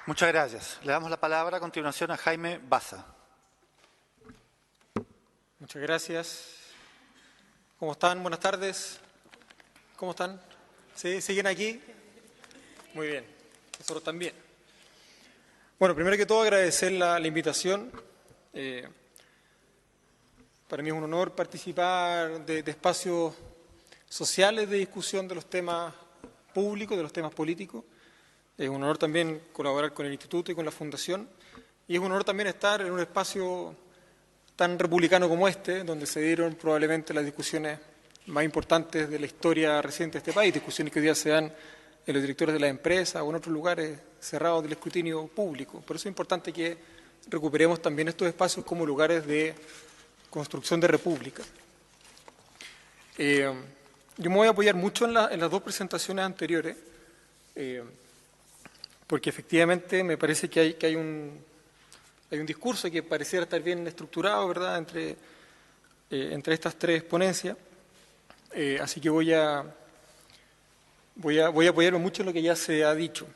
Muchas gracias. Le damos la palabra a continuación a Jaime Baza. Muchas gracias. ¿Cómo están? Buenas tardes. ¿Cómo están? ¿Sí? ¿Siguen aquí? Muy bien. Nosotros también. Bueno, primero que todo agradecer la invitación. Para mí es un honor participar de espacios sociales de discusión de los temas públicos, de los temas políticos. Es un honor también colaborar con el Instituto y con la Fundación. Y es un honor también estar en un espacio tan republicano como este, donde se dieron probablemente las discusiones más importantes de la historia reciente de este país, discusiones que hoy día se dan en los directores de las empresas o en otros lugares cerrados del escrutinio público. Por eso es importante que recuperemos también estos espacios como lugares de construcción de república. Yo me voy a apoyar mucho en las dos presentaciones anteriores, porque efectivamente me parece que hay un discurso que pareciera estar bien estructurado, ¿verdad?, entre estas tres ponencias. Así que voy a apoyarme mucho en lo que ya se ha dicho.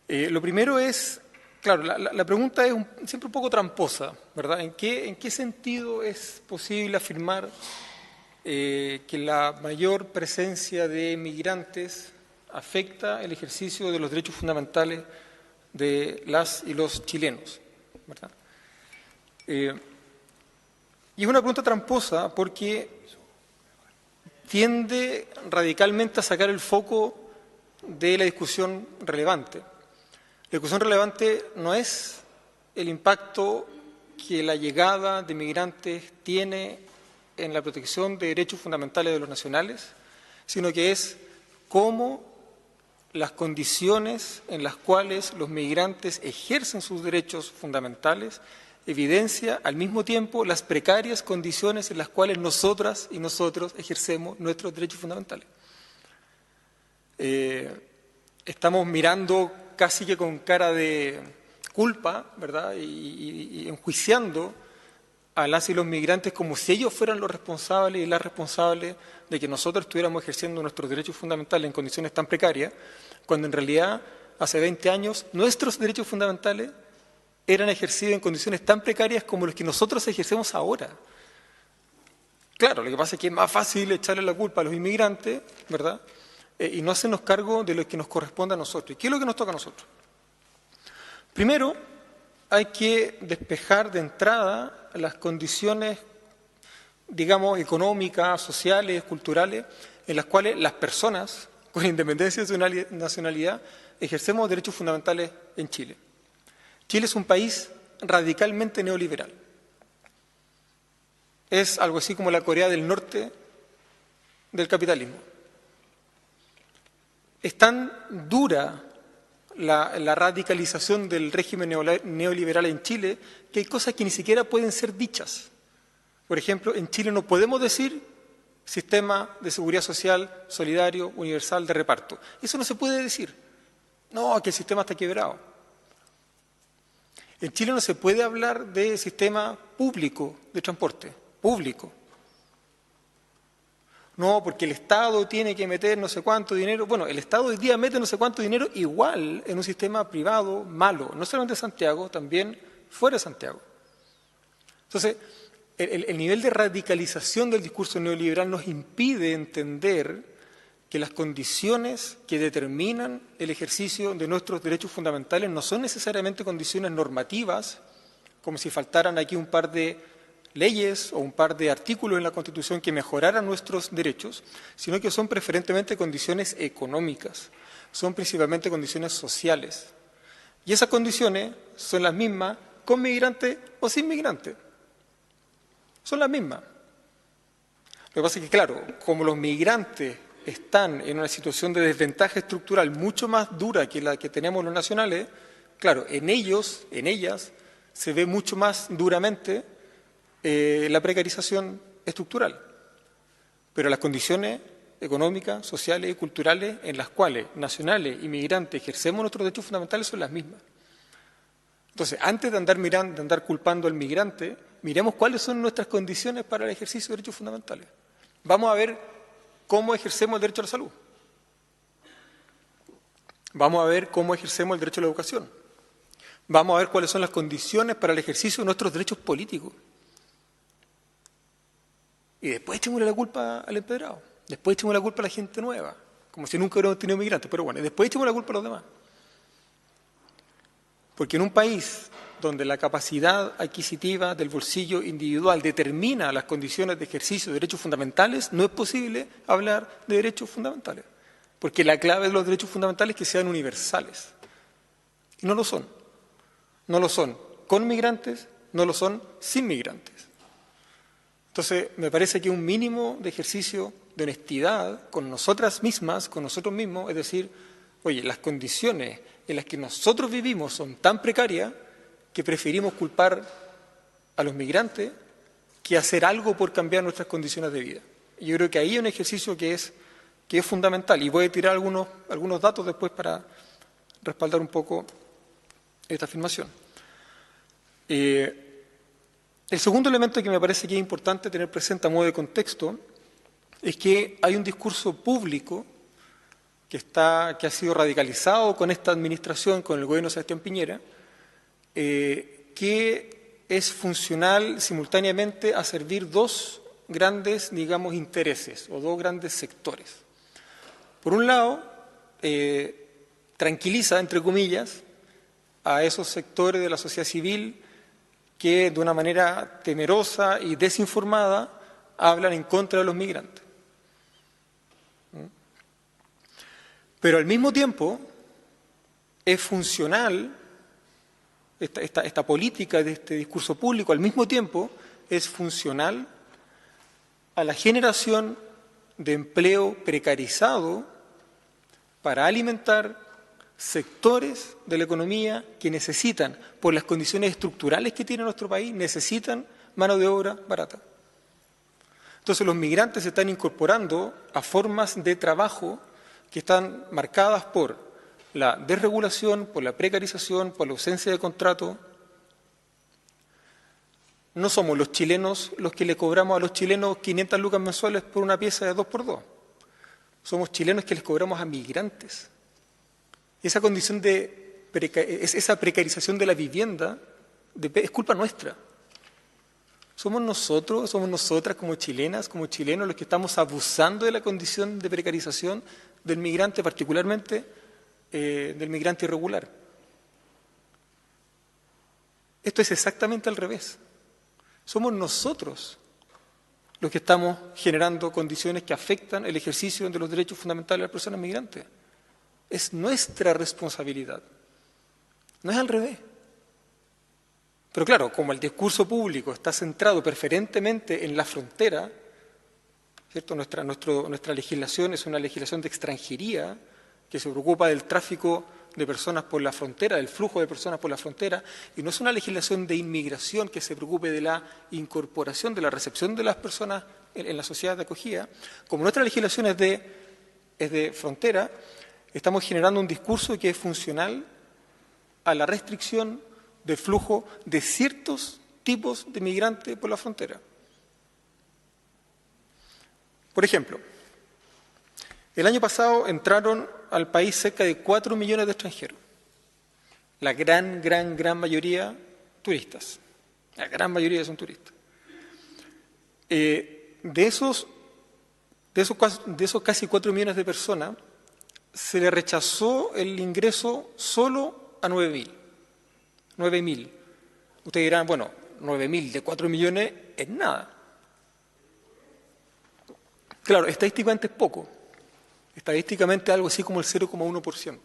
Lo primero es, claro, la pregunta es siempre un poco tramposa, ¿verdad? ¿En qué sentido es posible afirmar que la mayor presencia de migrantes afecta el ejercicio de los derechos fundamentales de las y los chilenos, ¿verdad? Y es una pregunta tramposa porque tiende radicalmente a sacar el foco de la discusión relevante. La discusión relevante no es el impacto que la llegada de migrantes tiene en la protección de derechos fundamentales de los nacionales, sino que es cómo las condiciones en las cuales los migrantes ejercen sus derechos fundamentales evidencia al mismo tiempo las precarias condiciones en las cuales nosotras y nosotros ejercemos nuestros derechos fundamentales. Estamos mirando casi que con cara de culpa, ¿verdad?, y enjuiciando a las y los migrantes como si ellos fueran los responsables y las responsables de que nosotros estuviéramos ejerciendo nuestros derechos fundamentales en condiciones tan precarias, cuando en realidad hace 20 años nuestros derechos fundamentales eran ejercidos en condiciones tan precarias como los que nosotros ejercemos ahora. Claro, lo que pasa es que es más fácil echarle la culpa a los inmigrantes, ¿verdad?, y no hacernos cargo de lo que nos corresponde a nosotros. ¿Y qué es lo que nos toca a nosotros? Primero, hay que despejar de entrada las condiciones, digamos, económicas, sociales, culturales, en las cuales las personas, con independencia de su nacionalidad, ejercemos derechos fundamentales en Chile. Chile es un país radicalmente neoliberal. Es algo así como la Corea del Norte del capitalismo. Es tan dura la radicalización del régimen neoliberal en Chile que hay cosas que ni siquiera pueden ser dichas. Por ejemplo, en Chile no podemos decir sistema de seguridad social, solidario, universal, de reparto. Eso no se puede decir. No, que el sistema está quebrado. En Chile no se puede hablar de sistema público de transporte, público. No, porque el Estado tiene que meter no sé cuánto dinero. Bueno, el Estado hoy día mete no sé cuánto dinero igual en un sistema privado malo, no solamente en Santiago, también fuera de Santiago. Entonces, el nivel de radicalización del discurso neoliberal nos impide entender que las condiciones que determinan el ejercicio de nuestros derechos fundamentales no son necesariamente condiciones normativas, como si faltaran aquí un par de leyes o un par de artículos en la Constitución que mejoraran nuestros derechos, sino que son preferentemente condiciones económicas, son principalmente condiciones sociales. Y esas condiciones son las mismas con migrante o sin migrante. Son las mismas. Lo que pasa es que, claro, como los migrantes están en una situación de desventaja estructural mucho más dura que la que tenemos los nacionales, claro, en ellos, en ellas, se ve mucho más duramente la precarización estructural. Pero las condiciones económicas, sociales y culturales en las cuales nacionales y migrantes ejercemos nuestros derechos fundamentales son las mismas. Entonces, antes de andar culpando al migrante, miremos cuáles son nuestras condiciones para el ejercicio de derechos fundamentales. Vamos a ver cómo ejercemos el derecho a la salud. Vamos a ver cómo ejercemos el derecho a la educación. Vamos a ver cuáles son las condiciones para el ejercicio de nuestros derechos políticos. Y después echémosle la culpa al empedrado. Después echemos la culpa a la gente nueva. Como si nunca hubiéramos tenido migrantes. Pero bueno, y después echemos la culpa a los demás. Porque en un país donde la capacidad adquisitiva del bolsillo individual determina las condiciones de ejercicio de derechos fundamentales, no es posible hablar de derechos fundamentales. Porque la clave de los derechos fundamentales es que sean universales. Y no lo son. No lo son con migrantes, no lo son sin migrantes. Entonces, me parece que un mínimo de ejercicio de honestidad con nosotras mismas, con nosotros mismos, es decir, oye, las condiciones en las que nosotros vivimos son tan precarias que preferimos culpar a los migrantes que hacer algo por cambiar nuestras condiciones de vida. Y yo creo que ahí hay un ejercicio que es fundamental. Y voy a tirar algunos datos después para respaldar un poco esta afirmación. El segundo elemento que me parece que es importante tener presente a modo de contexto es que hay un discurso público que ha sido radicalizado con esta administración, con el gobierno de Sebastián Piñera, que es funcional simultáneamente a servir dos grandes, digamos, intereses o dos grandes sectores. Por un lado, tranquiliza, entre comillas, a esos sectores de la sociedad civil que de una manera temerosa y desinformada hablan en contra de los migrantes. Pero al mismo tiempo es funcional, esta política de este discurso público, al mismo tiempo es funcional a la generación de empleo precarizado para alimentar sectores de la economía que necesitan, por las condiciones estructurales que tiene nuestro país, necesitan mano de obra barata. Entonces los migrantes se están incorporando a formas de trabajo que están marcadas por la desregulación, por la precarización, por la ausencia de contrato. No somos los chilenos los que le cobramos a los chilenos 500 lucas mensuales por una pieza de 2x2. Somos chilenos que les cobramos a migrantes. Esa condición esa precarización de la vivienda es culpa nuestra. Somos nosotros, somos nosotras como chilenas, como chilenos los que estamos abusando de la condición de precarización del migrante, particularmente del migrante irregular. Esto es exactamente al revés. Somos nosotros los que estamos generando condiciones que afectan el ejercicio de los derechos fundamentales de las personas migrantes. Es nuestra responsabilidad, no es al revés. Pero claro, como el discurso público está centrado preferentemente en la frontera, ¿cierto? Nuestra legislación es una legislación de extranjería que se preocupa del tráfico de personas por la frontera, del flujo de personas por la frontera, y no es una legislación de inmigración que se preocupe de la incorporación, de la recepción de las personas en la sociedad de acogida. Como nuestra legislación es de frontera, estamos generando un discurso que es funcional a la restricción del flujo de ciertos tipos de migrantes por la frontera. Por ejemplo, el año pasado entraron al país cerca de 4 millones de extranjeros. La gran mayoría turistas. La gran mayoría son turistas. De esos casi 4 millones de personas, se le rechazó el ingreso solo a 9.000. 9.000. Ustedes dirán, bueno, 9.000 de 4 millones es nada. Claro, estadísticamente es poco. Estadísticamente algo así como el 0,1%.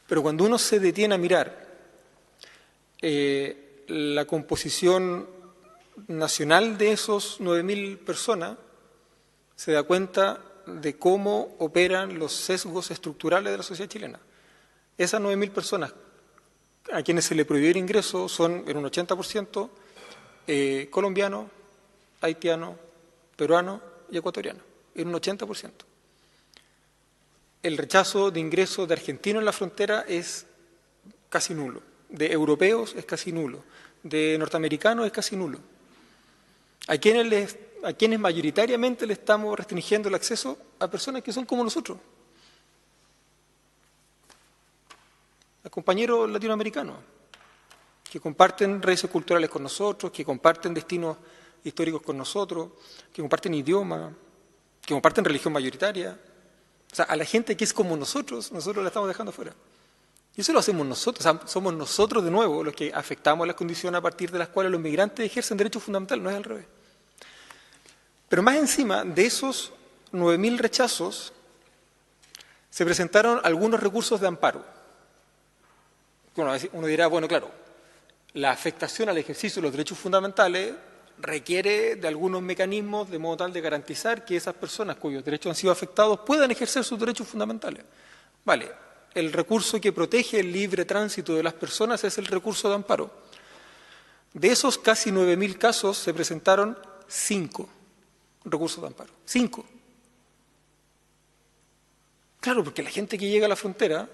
Pero cuando uno se detiene a mirar la composición nacional de esos 9.000 personas, se da cuenta de cómo operan los sesgos estructurales de la sociedad chilena. Esas 9.000 personas a quienes se le prohibió el ingreso son en un 80% colombianos, haitianos, peruanos y ecuatorianos, en un 80%. El rechazo de ingreso de argentinos en la frontera es casi nulo, de europeos es casi nulo, de norteamericanos es casi nulo. ¿A quienes mayoritariamente le estamos restringiendo el acceso? A personas que son como nosotros. a compañeros latinoamericanos que comparten raíces culturales con nosotros, que comparten destinos históricos con nosotros, que comparten idioma, que comparten religión mayoritaria. O sea, a la gente que es como nosotros la estamos dejando fuera. Y eso lo hacemos nosotros, o sea, somos nosotros de nuevo los que afectamos las condiciones a partir de las cuales los migrantes ejercen derechos fundamentales, no es al revés. Pero más encima de esos 9.000 rechazos, se presentaron algunos recursos de amparo. Bueno, uno dirá, bueno, claro, la afectación al ejercicio de los derechos fundamentales requiere de algunos mecanismos de modo tal de garantizar que esas personas cuyos derechos han sido afectados puedan ejercer sus derechos fundamentales. Vale, el recurso que protege el libre tránsito de las personas es el recurso de amparo. De esos casi 9.000 casos se presentaron 5 recursos de amparo. 5. Claro, porque la gente que llega a la frontera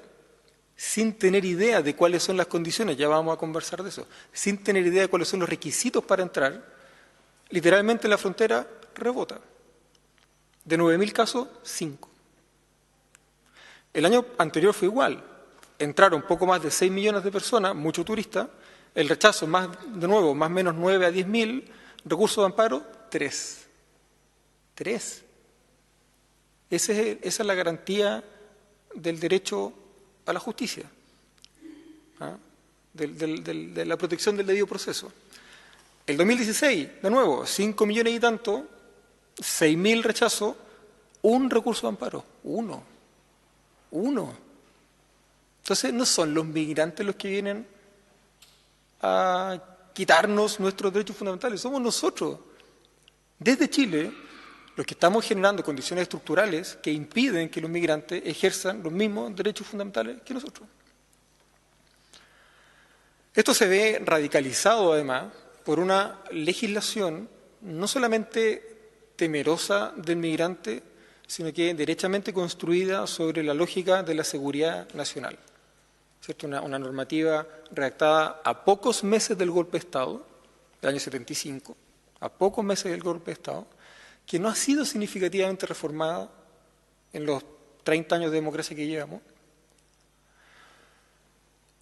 sin tener idea de cuáles son las condiciones, ya vamos a conversar de eso, sin tener idea de cuáles son los requisitos para entrar, literalmente la frontera rebota. De 9.000 casos, 5. El año anterior fue igual. Entraron poco más de 6 millones de personas, mucho turista. El rechazo, de nuevo, más o menos 9 a 10.000. Recursos de amparo, 3. 3. Esa es la garantía del derecho a la justicia, de la protección del debido proceso. El 2016, de nuevo, 5 millones y tanto, 6.000 rechazos, 1 recurso de amparo. 1. Entonces, no son los migrantes los que vienen a quitarnos nuestros derechos fundamentales, somos nosotros. Desde Chile, los que estamos generando condiciones estructurales que impiden que los migrantes ejerzan los mismos derechos fundamentales que nosotros. Esto se ve radicalizado, además, por una legislación no solamente temerosa del migrante, sino que derechamente construida sobre la lógica de la seguridad nacional. ¿Cierto? Una normativa redactada a pocos meses del golpe de Estado, del año 75, a pocos meses del golpe de Estado, que no ha sido significativamente reformada en los 30 años de democracia que llevamos,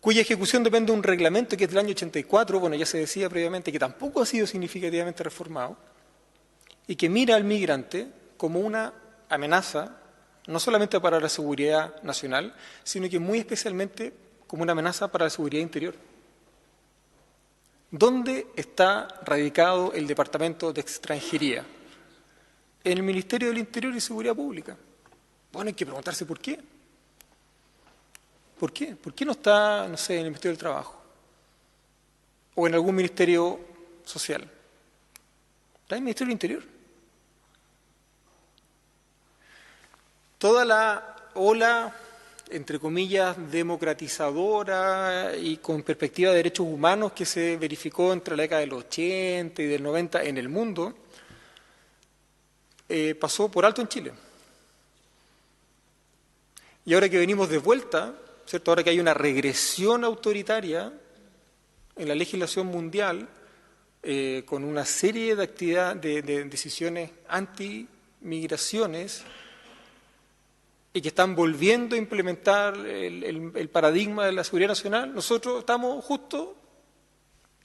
cuya ejecución depende de un reglamento que es del año 84, bueno, ya se decía previamente que tampoco ha sido significativamente reformado, y que mira al migrante como una amenaza, no solamente para la seguridad nacional, sino que muy especialmente como una amenaza para la seguridad interior. ¿Dónde está radicado el Departamento de Extranjería? En el Ministerio del Interior y Seguridad Pública. Bueno, hay que preguntarse por qué. ¿Por qué? ¿Por qué no está, no sé, en el Ministerio del Trabajo? O en algún ministerio social. Está en el Ministerio del Interior. Toda la ola, entre comillas, democratizadora y con perspectiva de derechos humanos que se verificó entre la década del 80 y del 90 en el mundo, pasó por alto en Chile. Y ahora que venimos de vuelta, ¿cierto? Ahora que hay una regresión autoritaria en la legislación mundial, con una serie de actividades, de decisiones anti-migraciones, y que están volviendo a implementar el paradigma de la seguridad nacional, nosotros estamos justo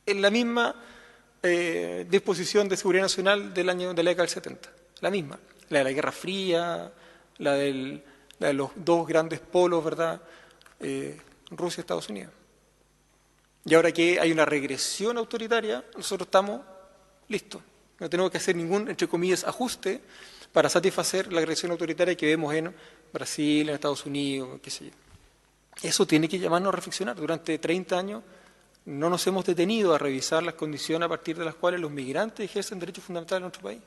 en la misma disposición de seguridad nacional de la década del 70. La misma, la de la Guerra Fría, la de los dos grandes polos, ¿verdad? Rusia y Estados Unidos. Y ahora que hay una regresión autoritaria, nosotros estamos listos. No tenemos que hacer ningún, entre comillas, ajuste para satisfacer la regresión autoritaria que vemos en Brasil, en Estados Unidos, qué sé yo. Eso tiene que llamarnos a reflexionar. Durante 30 años no nos hemos detenido a revisar las condiciones a partir de las cuales los migrantes ejercen derechos fundamentales en nuestro país.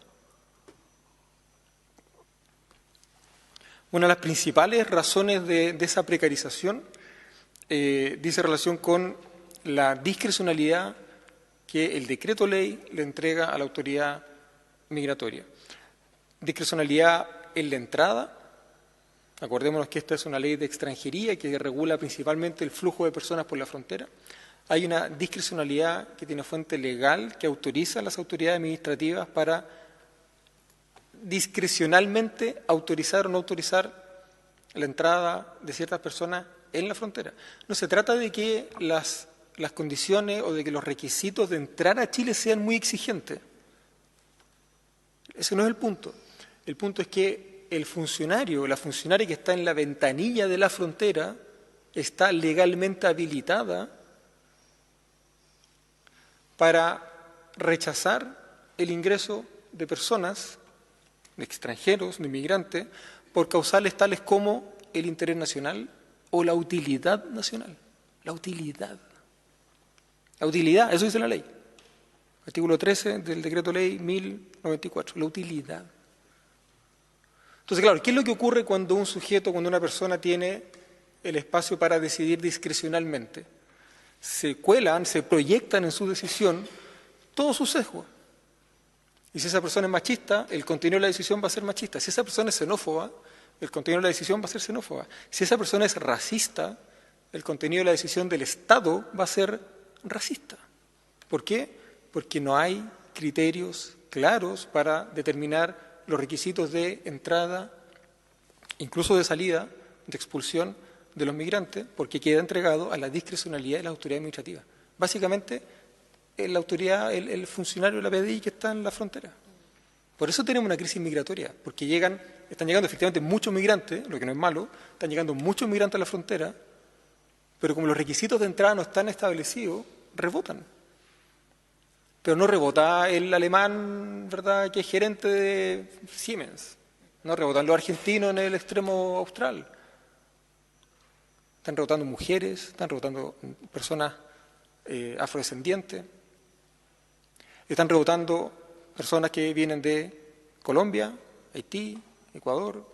Una de las principales razones de esa precarización dice relación con la discrecionalidad que el decreto ley le entrega a la autoridad migratoria. Discrecionalidad en la entrada. Acordémonos que esta es una ley de extranjería que regula principalmente el flujo de personas por la frontera. Hay una discrecionalidad que tiene fuente legal que autoriza a las autoridades administrativas para discrecionalmente autorizar o no autorizar la entrada de ciertas personas en la frontera. No se trata de que las condiciones o de que los requisitos de entrar a Chile sean muy exigentes. Ese no es el punto. El punto es que el funcionario o la funcionaria que está en la ventanilla de la frontera está legalmente habilitada para rechazar el ingreso de personas, de extranjeros, de inmigrantes, por causales tales como el interés nacional o la utilidad nacional. La utilidad. La utilidad, eso dice la ley. Artículo 13 del Decreto Ley 1094, la utilidad. Entonces, claro, ¿qué es lo que ocurre cuando un sujeto, cuando una persona tiene el espacio para decidir discrecionalmente? Se cuelan, se proyectan en su decisión todos sus sesgos. Y si esa persona es machista, el contenido de la decisión va a ser machista. Si esa persona es xenófoba, el contenido de la decisión va a ser xenófoba. Si esa persona es racista, el contenido de la decisión del Estado va a ser racista. ¿Por qué? Porque no hay criterios claros para determinar los requisitos de entrada, incluso de salida, de expulsión de los migrantes, porque queda entregado a la discrecionalidad de la autoridad administrativa. Básicamente, la autoridad, el funcionario de la PDI que está en la frontera. Por eso tenemos una crisis migratoria, porque están llegando efectivamente muchos migrantes, lo que no es malo, están llegando muchos migrantes a la frontera, pero como los requisitos de entrada no están establecidos, rebotan. Pero no rebota el alemán, ¿verdad?, que es gerente de Siemens. No rebotan los argentinos en el extremo austral. Están rebotando mujeres, están rebotando personas afrodescendientes. Están rebotando personas que vienen de Colombia, Haití, Ecuador.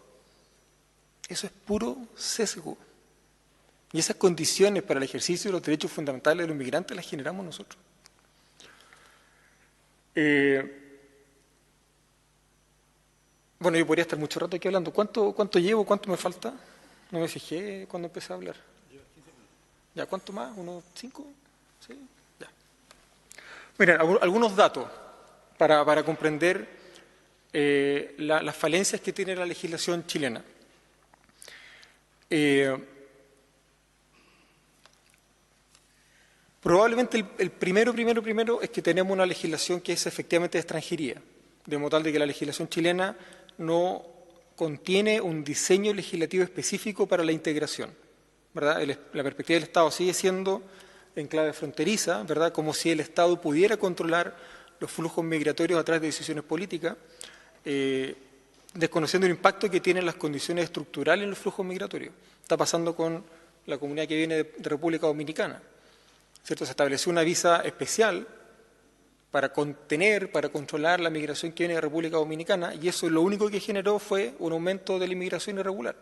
Eso es puro sesgo. Y esas condiciones para el ejercicio de los derechos fundamentales de los migrantes las generamos nosotros. Bueno, yo podría estar mucho rato aquí hablando. ¿Cuánto llevo? ¿Cuánto me falta? No me fijé cuando empecé a hablar. ¿Ya cuánto más? ¿Unos 5? ¿Sí? Ya. Miren, algunos datos para comprender las falencias que tiene la legislación chilena. Probablemente el primero es que tenemos una legislación que es efectivamente de extranjería, de modo tal de que la legislación chilena no contiene un diseño legislativo específico para la integración, ¿verdad? La perspectiva del Estado sigue siendo en clave fronteriza, ¿verdad?, como si el Estado pudiera controlar los flujos migratorios a través de decisiones políticas, desconociendo el impacto que tienen las condiciones estructurales en los flujos migratorios. Está pasando con la comunidad que viene de República Dominicana, ¿cierto? Se estableció una visa especial para contener, para controlar la migración que viene de República Dominicana, y eso lo único que generó fue un aumento de la inmigración irregular.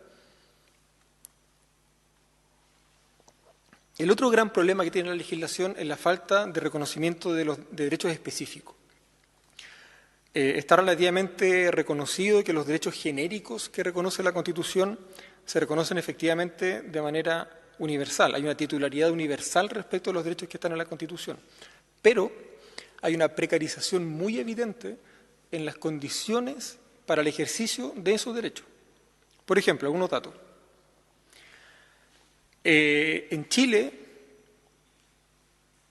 El otro gran problema que tiene la legislación es la falta de reconocimiento de derechos específicos. Está relativamente reconocido que los derechos genéricos que reconoce la Constitución se reconocen efectivamente de manera universal. Hay una titularidad universal respecto a los derechos que están en la Constitución. Pero hay una precarización muy evidente en las condiciones para el ejercicio de esos derechos. Por ejemplo, algunos datos. En Chile,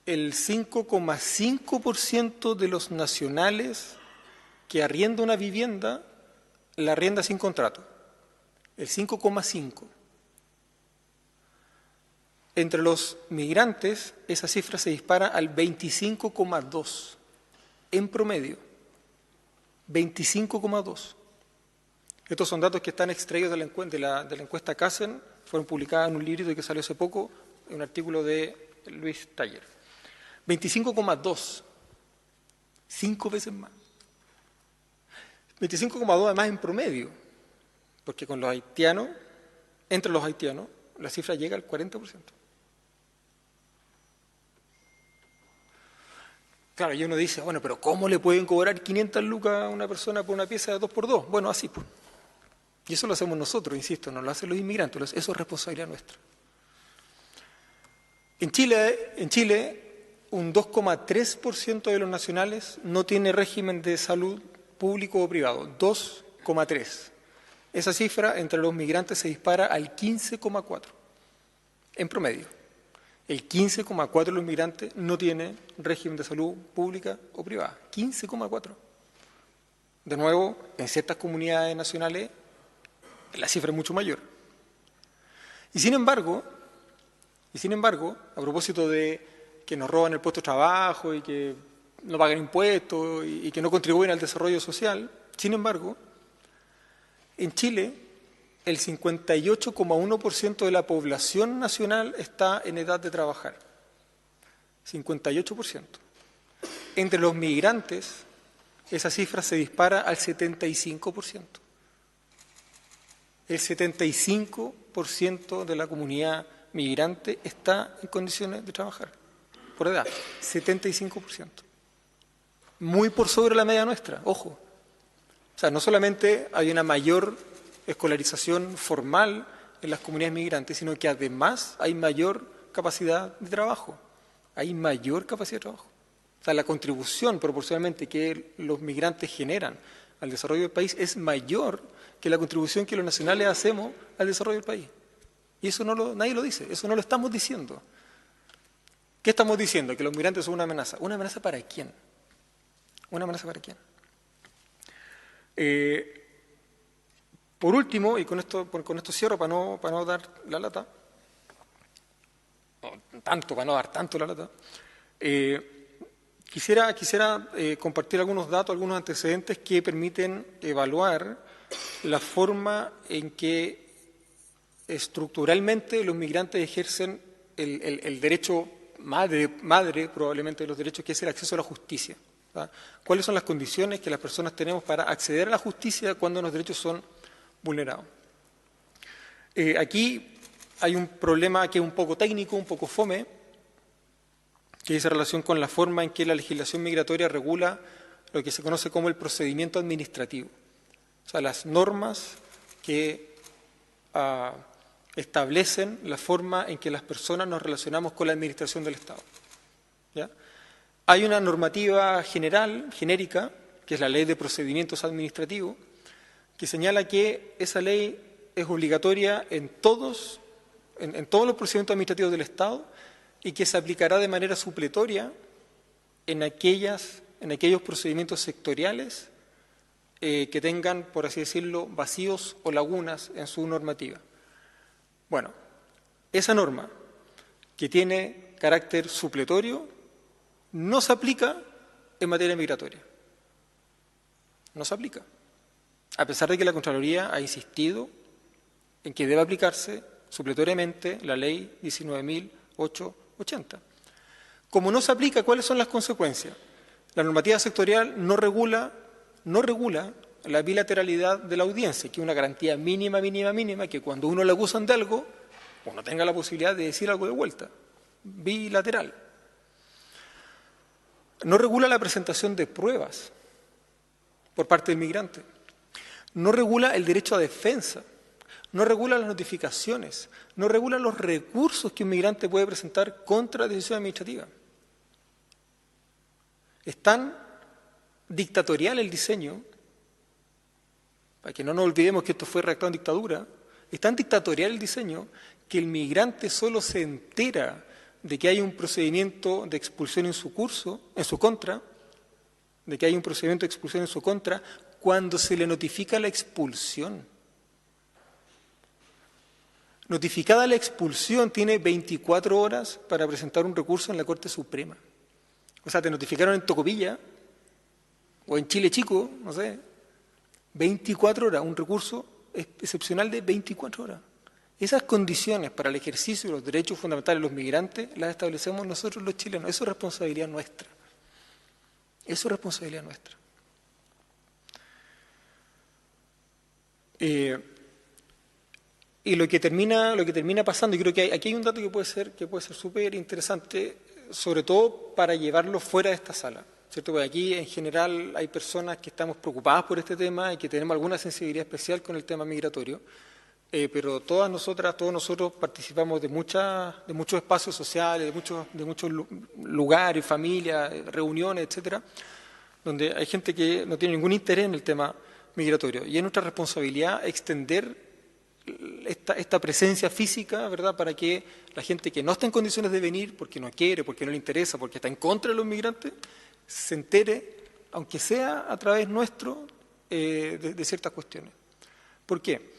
el 5,5% de los nacionales que arrienda una vivienda, la arrienda sin contrato. El 5,5%. Entre los migrantes, esa cifra se dispara al 25,2%, en promedio. 25,2%. Estos son datos que están extraídos de la encuesta Casen, fueron publicadas en un librito que salió hace poco, en un artículo de Luis Taller. 25,2%, 5 veces más. 25,2% además en promedio, porque con los haitianos, entre los haitianos, la cifra llega al 40%. Claro, y uno dice, bueno, pero ¿cómo le pueden cobrar 500 lucas a una persona por una pieza de 2x2? Bueno, así pues. Y eso lo hacemos nosotros, insisto, no lo hacen los inmigrantes, eso es responsabilidad nuestra. En Chile, un 2,3% de los nacionales no tiene régimen de salud público o privado, 2,3%. Esa cifra entre los migrantes se dispara al 15,4%. en promedio. El 15,4% de los migrantes no tiene régimen de salud pública o privada. 15,4%. De nuevo, en ciertas comunidades nacionales la cifra es mucho mayor. Y sin embargo, a propósito de que nos roban el puesto de trabajo y que no pagan impuestos y que no contribuyen al desarrollo social, sin embargo, en Chile el 58,1% de la población nacional está en edad de trabajar. 58%. Entre los migrantes, esa cifra se dispara al 75%. El 75% de la comunidad migrante está en condiciones de trabajar, por edad, 75%. Muy por sobre la media nuestra, ojo. O sea, no solamente hay una mayor escolarización formal en las comunidades migrantes, sino que además hay mayor capacidad de trabajo. Hay mayor capacidad de trabajo. O sea, la contribución proporcionalmente que los migrantes generan al desarrollo del país es mayor que la contribución que los nacionales hacemos al desarrollo del país. Y eso nadie lo dice, eso no lo estamos diciendo. ¿Qué estamos diciendo? Que los migrantes son una amenaza. ¿Una amenaza para quién? ¿Una amenaza para quién? Por último, y con esto cierro para no dar la lata, para no dar tanto la lata, quisiera compartir algunos datos, algunos antecedentes que permiten evaluar la forma en que estructuralmente los migrantes ejercen el derecho madre probablemente de los derechos, que es el acceso a la justicia. ¿Verdad? ¿Cuáles son las condiciones que las personas tenemos para acceder a la justicia cuando los derechos son vulnerados? Aquí hay un problema que es un poco técnico, un poco fome, que dice relación con la forma en que la legislación migratoria regula lo que se conoce como el procedimiento administrativo. O sea, las normas que establecen la forma en que las personas nos relacionamos con la administración del Estado. ¿Ya? Hay una normativa genérica, que es la Ley de Procedimientos Administrativos, que señala que esa ley es obligatoria en todos los procedimientos administrativos del Estado y que se aplicará de manera supletoria en aquellos procedimientos sectoriales que tengan, por así decirlo, vacíos o lagunas en su normativa. Bueno, esa norma, que tiene carácter supletorio, no se aplica en materia migratoria. No se aplica. A pesar de que la Contraloría ha insistido en que debe aplicarse supletoriamente la Ley 19.880. Como no se aplica, ¿cuáles son las consecuencias? La normativa sectorial no regula la bilateralidad de la audiencia, que es una garantía mínima, que cuando uno le acusan de algo, uno tenga la posibilidad de decir algo de vuelta. Bilateral. No regula la presentación de pruebas por parte del migrante. No regula el derecho a defensa. No regula las notificaciones. No regula los recursos que un migrante puede presentar contra la decisión administrativa. Es tan dictatorial el diseño, para que no nos olvidemos que esto fue redactado en dictadura, es tan dictatorial el diseño que el migrante solo se entera de que hay un procedimiento de expulsión en su contra, cuando se le notifica la expulsión. Notificada la expulsión, tiene 24 horas para presentar un recurso en la Corte Suprema. O sea, te notificaron en Tocopilla o en Chile Chico, no sé, 24 horas, un recurso excepcional de 24 horas. Esas condiciones para el ejercicio de los derechos fundamentales de los migrantes las establecemos nosotros los chilenos. Eso es responsabilidad nuestra. Eso es responsabilidad nuestra. Y lo que termina pasando, y creo que aquí hay un dato que puede ser súper interesante, sobre todo para llevarlo fuera de esta sala, ¿cierto? Porque aquí en general hay personas que estamos preocupadas por este tema y que tenemos alguna sensibilidad especial con el tema migratorio, pero todos nosotros participamos de muchos espacios sociales, de muchos lugares, familias, reuniones, etcétera, donde hay gente que no tiene ningún interés en el tema migratorio. Y es nuestra responsabilidad extender esta presencia física, ¿verdad?, para que la gente que no está en condiciones de venir, porque no quiere, porque no le interesa, porque está en contra de los migrantes, se entere, aunque sea a través nuestro, de ciertas cuestiones. ¿Por qué?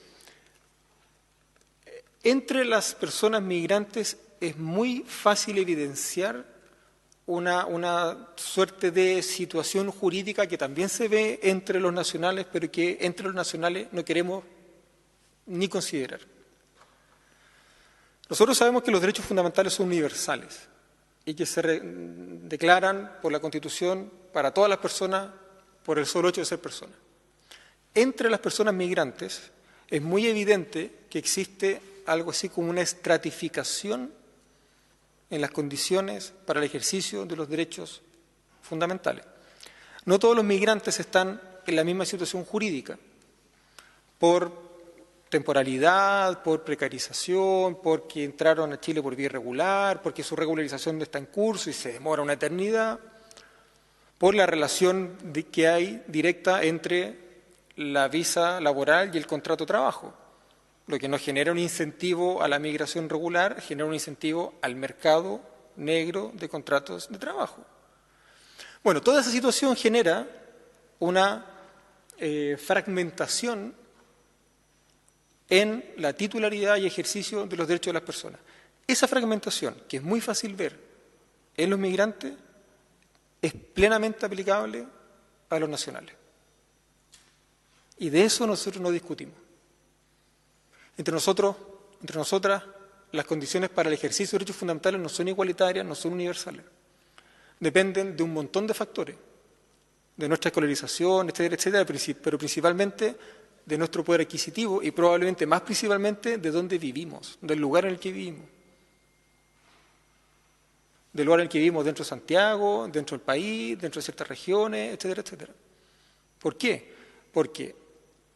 Entre las personas migrantes es muy fácil evidenciar una suerte de situación jurídica que también se ve entre los nacionales, pero que entre los nacionales no queremos ni considerar. Nosotros sabemos que los derechos fundamentales son universales y que se declaran por la Constitución para todas las personas por el solo hecho de ser personas. Entre las personas migrantes es muy evidente que existe algo así como una estratificación en las condiciones para el ejercicio de los derechos fundamentales. No todos los migrantes están en la misma situación jurídica, por temporalidad, por precarización, porque entraron a Chile por vía irregular, porque su regularización no está en curso y se demora una eternidad, por la relación que hay directa entre la visa laboral y el contrato de trabajo, lo que no genera un incentivo a la migración regular, genera un incentivo al mercado negro de contratos de trabajo. Bueno, toda esa situación genera una fragmentación en la titularidad y ejercicio de los derechos de las personas. Esa fragmentación, que es muy fácil ver en los migrantes, es plenamente aplicable a los nacionales. Y de eso nosotros no discutimos. Entre nosotras, las condiciones para el ejercicio de derechos fundamentales no son igualitarias, no son universales. Dependen de un montón de factores, de nuestra escolarización, etcétera, etcétera, pero principalmente de nuestro poder adquisitivo y probablemente más principalmente de dónde vivimos, del lugar en el que vivimos. Del lugar en el que vivimos dentro de Santiago, dentro del país, dentro de ciertas regiones, etcétera, etcétera. ¿Por qué? Porque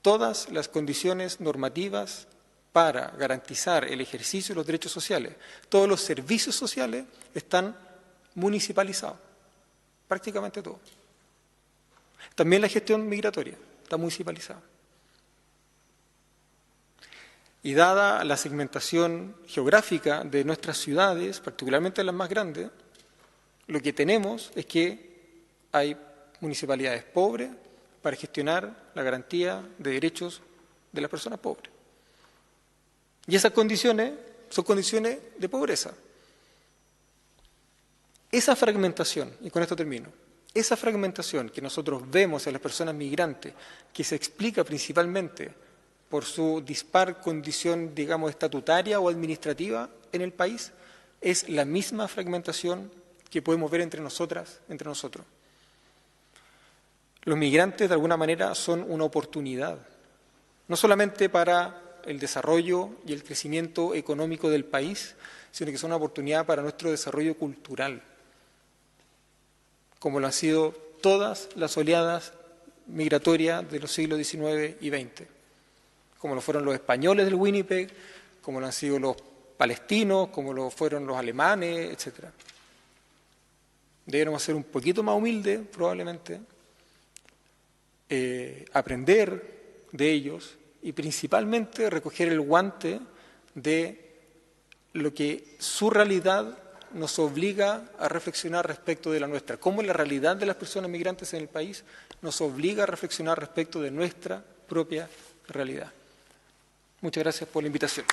todas las condiciones normativas para garantizar el ejercicio de los derechos sociales, todos los servicios sociales están municipalizados, prácticamente todo. También la gestión migratoria está municipalizada. Y dada la segmentación geográfica de nuestras ciudades, particularmente las más grandes, lo que tenemos es que hay municipalidades pobres para gestionar la garantía de derechos de las personas pobres. Y esas condiciones son condiciones de pobreza. Esa fragmentación, y con esto termino, esa fragmentación que nosotros vemos en las personas migrantes, que se explica principalmente por su dispar condición, digamos, estatutaria o administrativa en el país, es la misma fragmentación que podemos ver entre nosotras, entre nosotros. Los migrantes, de alguna manera, son una oportunidad, no solamente para el desarrollo y el crecimiento económico del país, sino que son una oportunidad para nuestro desarrollo cultural, como lo han sido todas las oleadas migratorias de los siglos XIX y XX, como lo fueron los españoles del Winnipeg, como lo han sido los palestinos, como lo fueron los alemanes, etc. Deberíamos ser un poquito más humildes, probablemente, aprender de ellos y principalmente recoger el guante de lo que su realidad nos obliga a reflexionar respecto de la nuestra. Cómo la realidad de las personas migrantes en el país nos obliga a reflexionar respecto de nuestra propia realidad. Muchas gracias por la invitación.